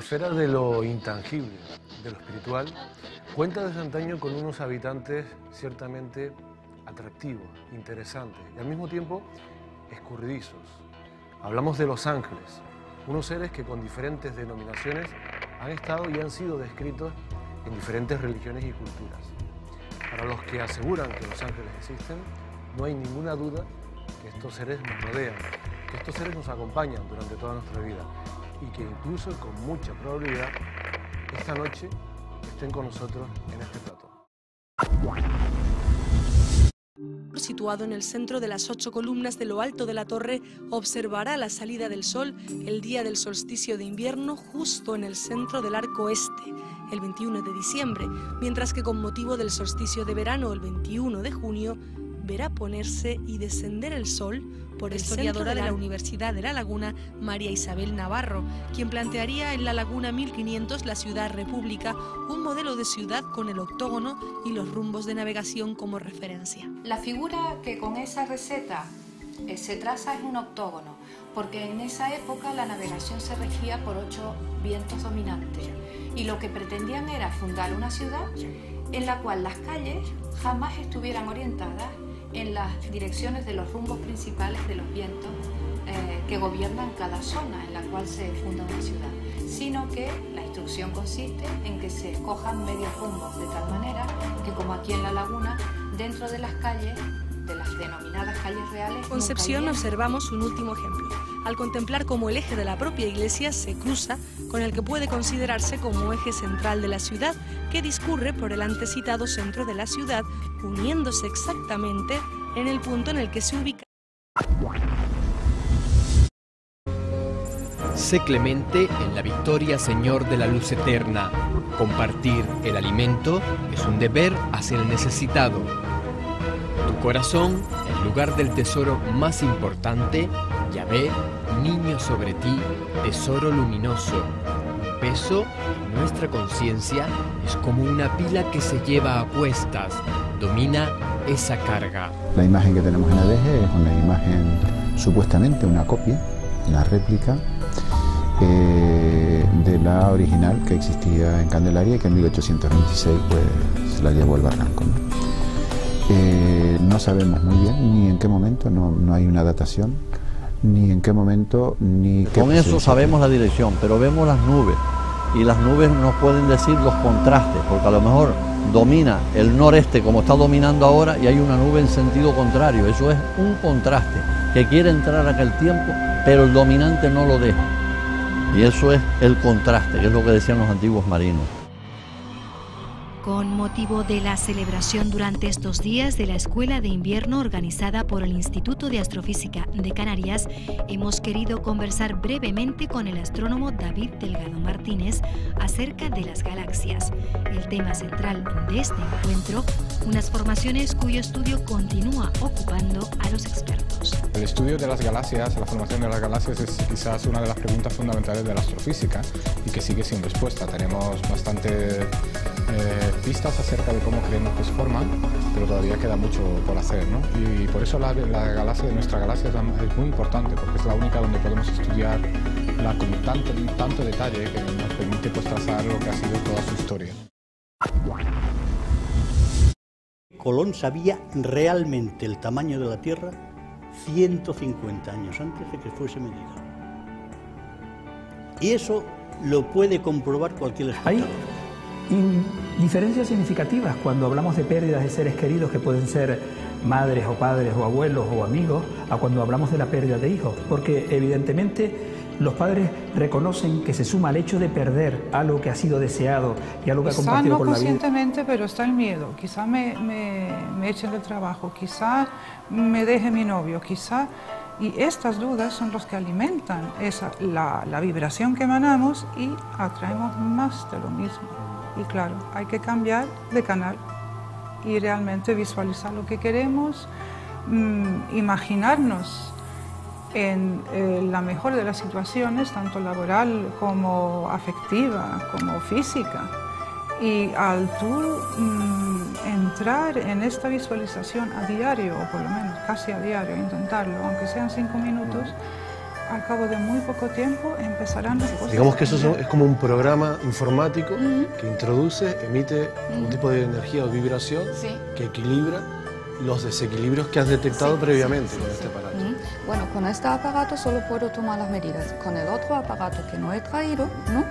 esfera de lo intangible, de lo espiritual, cuenta desde antaño con unos habitantes ciertamente atractivos, interesantes y al mismo tiempo escurridizos. Hablamos de los ángeles, unos seres que con diferentes denominaciones han estado y han sido descritos en diferentes religiones y culturas. Para los que aseguran que los ángeles existen, no hay ninguna duda que estos seres nos rodean, que estos seres nos acompañan durante toda nuestra vida y que incluso con mucha probabilidad esta noche estén con nosotros en este plató. Situado en el centro de las 8 columnas de lo alto de la torre, observará la salida del sol el día del solsticio de invierno justo en el centro del arco este, el 21 de diciembre, mientras que con motivo del solsticio de verano, el 21 de junio, verá ponerse y descender el sol por el historiadora de la Universidad de La Laguna, María Isabel Navarro, quien plantearía en La Laguna 1500 la ciudad república, un modelo de ciudad con el octógono y los rumbos de navegación como referencia. La figura que con esa receta se traza es un octógono, porque en esa época la navegación se regía por 8 vientos dominantes y lo que pretendían era fundar una ciudad en la cual las calles jamás estuvieran orientadas en las direcciones de los rumbos principales de los vientos que gobiernan cada zona en la cual se funda una ciudad, sino que la instrucción consiste en que se escojan medios rumbos de tal manera que, como aquí en La Laguna, dentro de las calles, de las denominadas calles reales... En Concepción observamos un último ejemplo, al contemplar cómo el eje de la propia iglesia se cruza con el que puede considerarse como eje central de la ciudad, que discurre por el antecitado centro de la ciudad, uniéndose exactamente en el punto en el que se ubica. Sé clemente en la victoria, Señor de la luz eterna. Compartir el alimento es un deber hacia el necesitado. Tu corazón, el lugar del tesoro más importante, Yahvé, niño sobre ti, tesoro luminoso. Un peso en nuestra conciencia es como una pila que se lleva a cuestas, domina esa carga. La imagen que tenemos en el eje es una imagen, supuestamente una copia, una réplica de la original que existía en Candelaria y que en 1826 pues, se la llevó el barranco, ¿no? No sabemos muy bien ni en qué momento, no hay una datación, ni en qué momento, ni qué... Con eso sabemos la dirección, pero vemos las nubes, y las nubes nos pueden decir los contrastes, porque a lo mejor domina el noreste como está dominando ahora y hay una nube en sentido contrario. Eso es un contraste, que quiere entrar a aquel tiempo, pero el dominante no lo deja. Y eso es el contraste, que es lo que decían los antiguos marinos. Con motivo de la celebración durante estos días de la Escuela de Invierno organizada por el Instituto de Astrofísica de Canarias, hemos querido conversar brevemente con el astrónomo David Delgado Martínez acerca de las galaxias. El tema central de este encuentro, unas formaciones cuyo estudio continúa ocupando a los expertos. El estudio de las galaxias, la formación de las galaxias es quizás una de las preguntas fundamentales de la astrofísica y que sigue sin respuesta. Tenemos bastante pistas acerca de cómo creemos que se forman, pero todavía queda mucho por hacer, ¿no? Y por eso la galaxia de nuestra galaxia es muy importante, porque es la única donde podemos estudiarla con tanto detalle que nos permite pues, trazar lo que ha sido toda su historia. Colón sabía realmente el tamaño de la Tierra 150 años antes de que fuese medida. Y eso lo puede comprobar cualquier espectador. Diferencias significativas cuando hablamos de pérdidas de seres queridos que pueden ser madres o padres o abuelos o amigos, a cuando hablamos de la pérdida de hijos, porque evidentemente los padres reconocen que se suma al hecho de perder algo que ha sido deseado y algo que ha compartido con la vida. Quizá no conscientemente, pero está el miedo, quizá me echen del trabajo, quizá me deje mi novio, quizá... Y estas dudas son los que alimentan la vibración que emanamos y atraemos más de lo mismo. Y claro, hay que cambiar de canal y realmente visualizar lo que queremos, imaginarnos en la mejor de las situaciones, tanto laboral como afectiva, como física. Y al tú entrar en esta visualización a diario, o por lo menos casi a diario, intentarlo, aunque sean 5 minutos, al cabo de muy poco tiempo empezarán las cosas. Digamos que eso es como un programa informático que introduce, emite un tipo de energía o vibración que equilibra los desequilibrios que has detectado previamente con este aparato. Bueno, con este aparato solo puedo tomar las medidas. Con el otro aparato que no he traído, ¿no?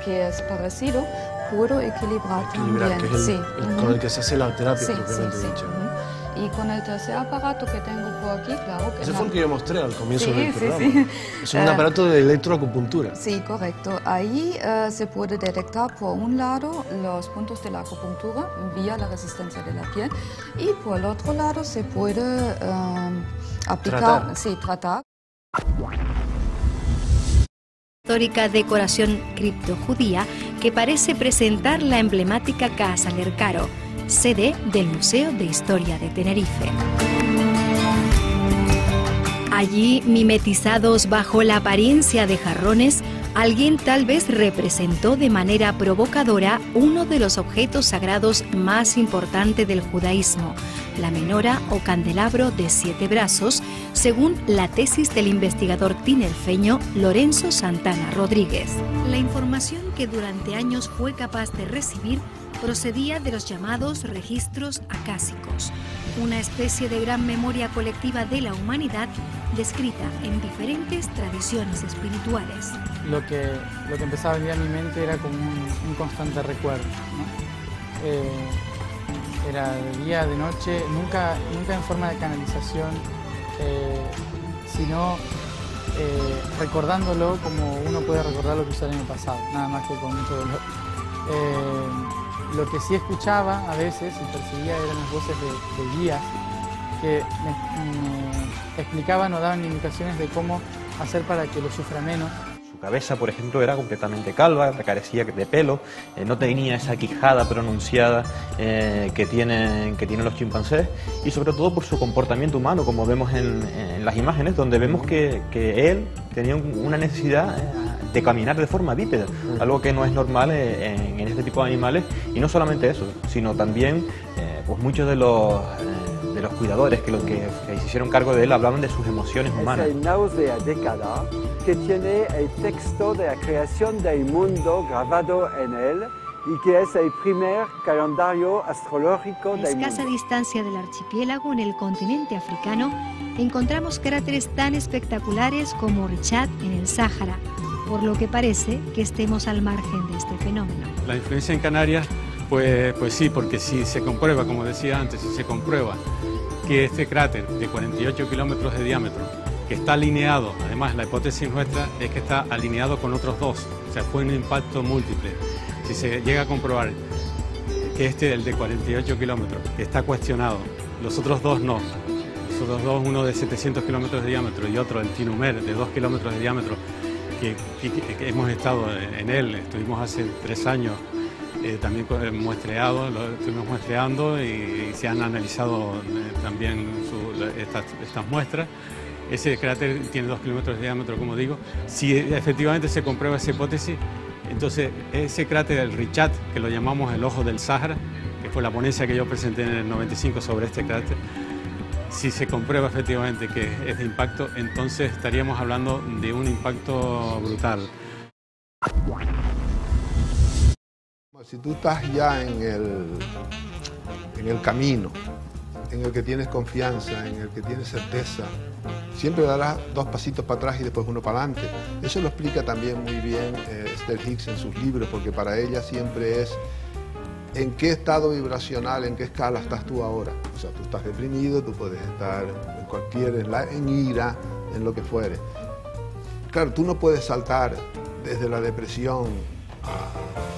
Que es parecido, puedo equilibrar también. Que es con el que se hace la terapia propiamente dicha. Y con el tercer aparato que tengo por aquí, claro que... Ese fue el que yo mostré al comienzo del programa. Es un aparato de electroacupuntura. Sí, correcto. Ahí se puede detectar por un lado los puntos de la acupuntura vía la resistencia de la piel y por el otro lado se puede aplicar, tratar. Histórica decoración criptojudía que parece presentar la emblemática Casa Lercaro, sede del Museo de Historia de Tenerife. Allí, mimetizados bajo la apariencia de jarrones, alguien tal vez representó de manera provocadora uno de los objetos sagrados más importantes del judaísmo, la menora o candelabro de 7 brazos, según la tesis del investigador tinerfeño Lorenzo Santana Rodríguez. La información que durante años fue capaz de recibir procedía de los llamados registros acásicos, una especie de gran memoria colectiva de la humanidad descrita en diferentes tradiciones espirituales. Lo que empezaba a venir a mi mente era como un constante recuerdo, ¿no? Era de día, de noche, nunca en forma de canalización, sino recordándolo como uno puede recordar lo que hizo el año pasado, nada más que con mucho dolor. Lo que sí escuchaba a veces y percibía eran las voces de guías que me explicaban o daban indicaciones de cómo hacer para que lo sufra menos. Su cabeza, por ejemplo, era completamente calva, carecía de pelo, no tenía esa quijada pronunciada que tienen los chimpancés y sobre todo por su comportamiento humano, como vemos en las imágenes, donde vemos que él tenía una necesidad de caminar de forma bípeda, algo que no es normal en este tipo de animales, y no solamente eso, sino también pues muchos de los cuidadores que se hicieron cargo de él hablaban de sus emociones humanas. Es el náusea década que tiene el texto de la creación del mundo grabado en él y que es el primer calendario astrológico del mundo. A escasa distancia del archipiélago, en el continente africano, encontramos cráteres tan espectaculares como Richat en el Sáhara, por lo que parece que estemos al margen de este fenómeno. La influencia en Canarias, pues sí, porque si se comprueba, como decía antes, si se comprueba que este cráter de 48 kilómetros de diámetro, que está alineado, además la hipótesis nuestra es que está alineado con otros dos, o sea, fue un impacto múltiple. Si se llega a comprobar que el de 48 kilómetros, que está cuestionado, los otros dos no, los otros dos, uno de 700 kilómetros de diámetro y otro, el Tinumer, de 2 kilómetros de diámetro, que hemos estado en él, estuvimos hace 3 años también estuvimos muestreando y se han analizado también estas muestras. Ese cráter tiene 2 kilómetros de diámetro, como digo. Si efectivamente se comprueba esa hipótesis, entonces ese cráter, el Richat, que lo llamamos el ojo del Sáhara, que fue la ponencia que yo presenté en el 95 sobre este cráter, si se comprueba efectivamente que es de impacto, entonces estaríamos hablando de un impacto brutal. Si tú estás ya en el camino, en el que tienes confianza, en el que tienes certeza, siempre darás 2 pasitos para atrás y después 1 para adelante. Eso lo explica también muy bien Esther Hicks en sus libros, porque para ella siempre es en qué estado vibracional, en qué escala estás tú ahora. O sea, tú estás deprimido, tú puedes estar en ira, en lo que fuere. Claro, tú no puedes saltar desde la depresión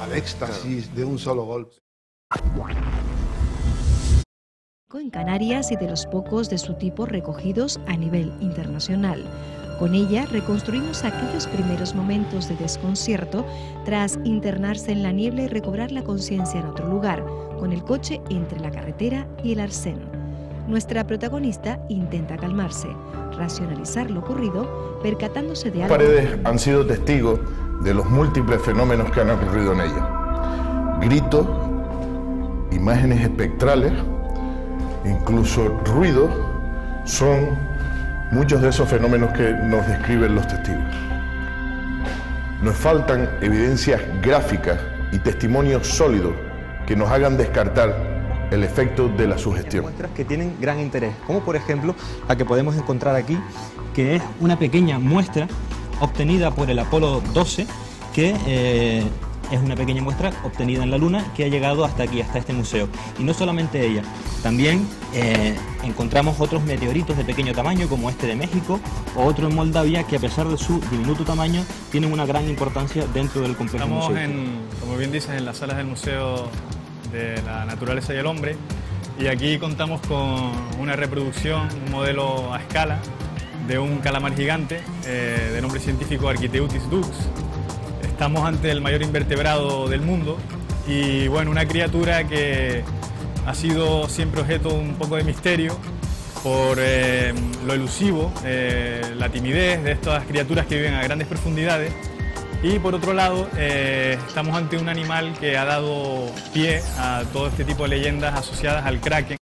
al éxtasis de un solo golpe. En Canarias y de los pocos de su tipo recogidos a nivel internacional. Con ella reconstruimos aquellos primeros momentos de desconcierto tras internarse en la niebla y recobrar la conciencia en otro lugar, con el coche entre la carretera y el arcén. Nuestra protagonista intenta calmarse, racionalizar lo ocurrido, percatándose de algo. Las paredes han sido testigos de los múltiples fenómenos que han ocurrido en ella. Gritos, imágenes espectrales, incluso ruidos, son muchos de esos fenómenos que nos describen los testigos. Nos faltan evidencias gráficas y testimonios sólidos que nos hagan descartar el efecto de la sugestión. Muestras que tienen gran interés, como por ejemplo la que podemos encontrar aquí, que es una pequeña muestra obtenida por el Apolo 12, que es una pequeña muestra obtenida en la Luna que ha llegado hasta aquí, hasta este museo. Y no solamente ella, también encontramos otros meteoritos de pequeño tamaño, como este de México, o otro en Moldavia, que a pesar de su diminuto tamaño, tienen una gran importancia dentro del complejo museo. Estamos, como bien dices, en las salas del Museo de la Naturaleza y el Hombre, y aquí contamos con una reproducción, un modelo a escala de un calamar gigante de nombre científico Architeuthis dux. Estamos ante el mayor invertebrado del mundo y bueno, una criatura que ha sido siempre objeto un poco de misterio por lo elusivo, la timidez de estas criaturas que viven a grandes profundidades. Y por otro lado, estamos ante un animal que ha dado pie a todo este tipo de leyendas asociadas al kraken.